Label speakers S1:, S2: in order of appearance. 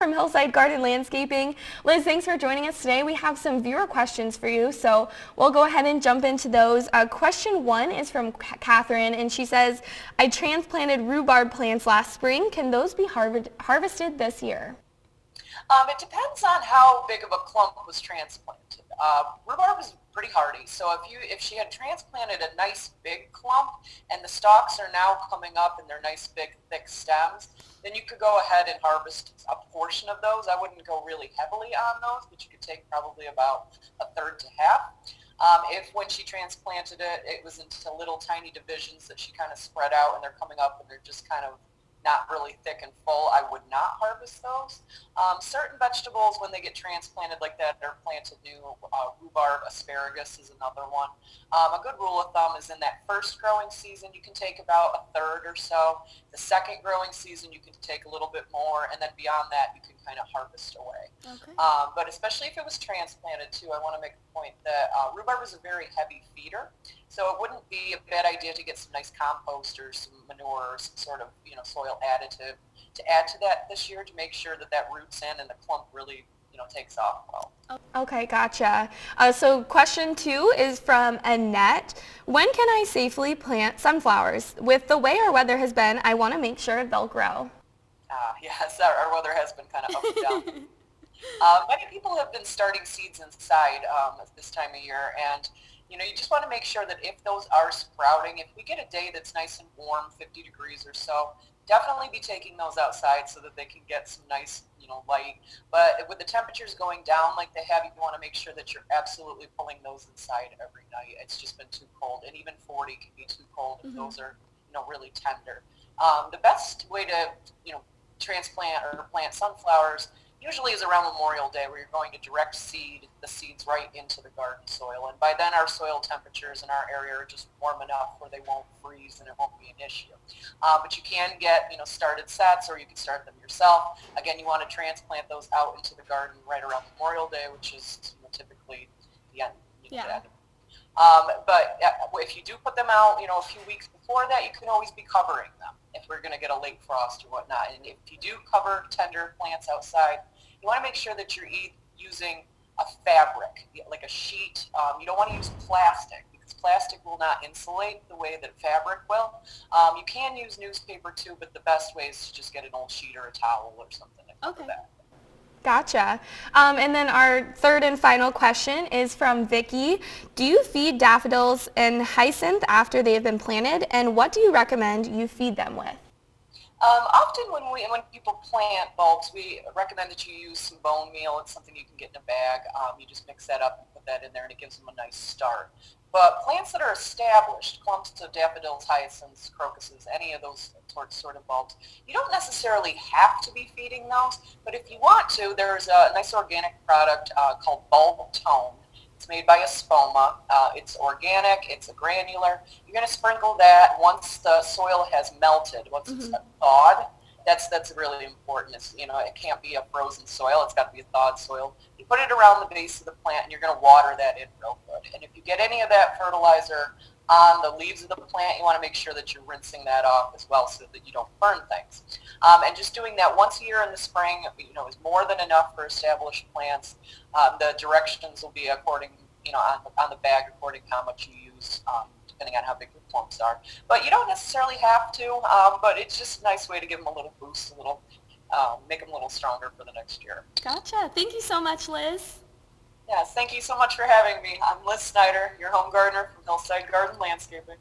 S1: From Hillside Garden Landscaping. Liz, thanks for joining us today. We have some viewer questions for you, so we'll go ahead and jump into those. Question 1 is from Catherine, and she says, I transplanted rhubarb plants last spring. Can those be harvested this year?
S2: It depends on how big of a clump was transplanted. Rhubarb is pretty hardy, so if she had transplanted a nice big clump and the stalks are now coming up and they're nice big thick stems, then you could go ahead and harvest a portion of those. I wouldn't go really heavily on those, but you could take probably about a third to half. If when she transplanted it, it was into little tiny divisions that she kind of spread out and they're coming up and they're just kind of not really thick and full, I would not harvest those. Certain vegetables, when they get transplanted like that, they're planted new. Rhubarb, asparagus is another one. A good rule of thumb is in that first growing season, you can take about a third or so. The second growing season, you can take a little bit more, and then beyond that, you can kind of harvest away.
S1: Okay.
S2: But especially if it was transplanted too, I want to make the point that rhubarb is a very heavy feeder, so it wouldn't be a bad idea to get some nice compost or some manure or some sort of soil additive to add to that this year to make sure that that roots in and the clump really takes off well.
S1: Okay, gotcha. So question 2 is from Annette. When can I safely plant sunflowers? With the way our weather has been, I want to make sure they'll grow.
S2: Yes, our weather has been kind of up and down. Many people have been starting seeds inside at this time of year, and you just want to make sure that if those are sprouting, if we get a day that's nice and warm, 50 degrees or so, definitely be taking those outside so that they can get some nice, light. But with the temperatures going down like they have, you want to make sure that you're absolutely pulling those inside every night. It's just been too cold, and even 40 can be too cold if those are, really tender. The best way to, transplant or plant sunflowers usually is around Memorial Day, where you're going to direct seed the seeds right into the garden soil. And by then our soil temperatures in our area are just warm enough where they won't freeze and it won't be an issue. But you can get, started sets, or you can start them yourself. Again, you want to transplant those out into the garden right around Memorial Day, which is typically the end.
S1: Yeah.
S2: But if you do put them out, a few weeks before that, you can always be covering them if we're going to get a late frost or whatnot. And if you do cover tender plants outside, you want to make sure that you're using a fabric, like a sheet. You don't want to use plastic because plastic will not insulate the way that fabric will. You can use newspaper too, but the best way is to just get an old sheet or a towel or something to cover that.
S1: Gotcha. And then our third and final question is from Vicky. Do you feed daffodils and hyacinth after they have been planted, and what do you recommend you feed them with?
S2: Often when people plant bulbs, we recommend that you use some bone meal. It's something you can get in a bag. You just mix that up and put that in there, and it gives them a nice start. But plants that are established, clumps of daffodils, hyacinths, crocuses, any of those sort of bulbs, you don't necessarily have to be feeding those. But if you want to, there's a nice organic product called Bulb Tone. It's made by Espoma. It's organic. It's a granular. You're going to sprinkle that once the soil has melted, once it's thawed. That's really important. It can't be a frozen soil. It's got to be a thawed soil. You put it around the base of the plant, and you're going to water that in real good. And if you get any of that fertilizer on the leaves of the plant, you want to make sure that you're rinsing that off as well so that you don't burn things. And just doing that once a year in the spring, is more than enough for established plants. The directions will be according, on the bag according to how much you use. Depending on how big your clumps are. But you don't necessarily have to, but it's just a nice way to give them a little boost, make them a little stronger for the next year.
S1: Gotcha. Thank you so much, Liz.
S2: Yes, thank you so much for having me. I'm Liz Snyder, your home gardener from Hillside Garden Landscaping.